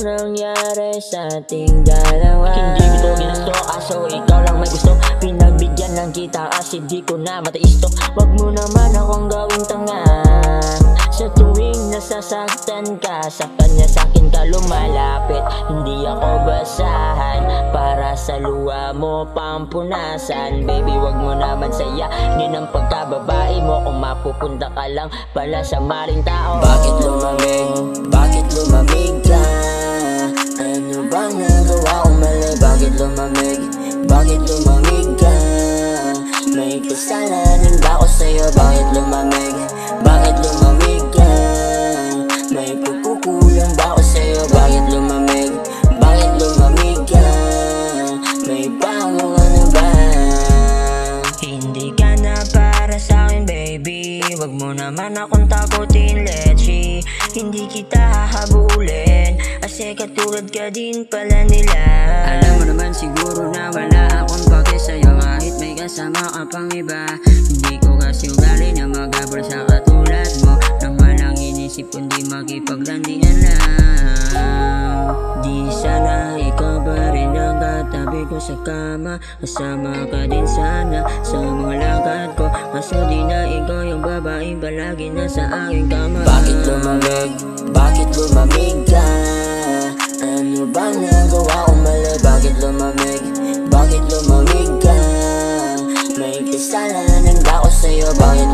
nangyari sa ating dalawa? Hindi ko to ginasto, kaso ikaw lang may gusto. Pinagbigyan lang kita kasi di ko na mataisto. Wag mo naman akong gawing tanga. Sa tuwing nasasaktan ka, sa kanya sa'kin ka lumalapit. Hindi ako basahan para sa luha mo pampunasan. Baby, wag mo naman sayahin ang pagkababae mo kung mapupunta ka lang pala sa maling tao. Bakit lumamig? Bakit lumamig ka? Ano bang nagawa kong mali? Bakit lumamig? Bakit lumamig ka? May kasalanan ba ako sa'yo? Bakit lumamig? Bakit lumamig ka? May pagkukulang ba ako sa'yo? Bakit lumamig? Bakit lumamig ka? May bago ano ba? Hindi ka na para sa'kin, baby. Wag mo naman akong takutin, Lechi. Hindi kita hahabulin kasi katulad ka din pala nila. Alam mo naman siguro na wala akong pake sa'yo kahit may kasama ka pang iba. Hindi ko kasi ugali na magabol sa katulad mo, nang walang inisip kundi makipaglandian lang. Di sana ikaw ba rin ang katabi ko sa kama, kasama ka din sana sa mga lakad ko. Kaso di na ikaw yung babaeng palagi nasa aking kama. Bakit lumamig? Bakit lumamig ka? Ano bang nagawa kong mali? Bakit lumamig? Bakit lumamig ka? May kasalanan ba ako sa'yo? Bakit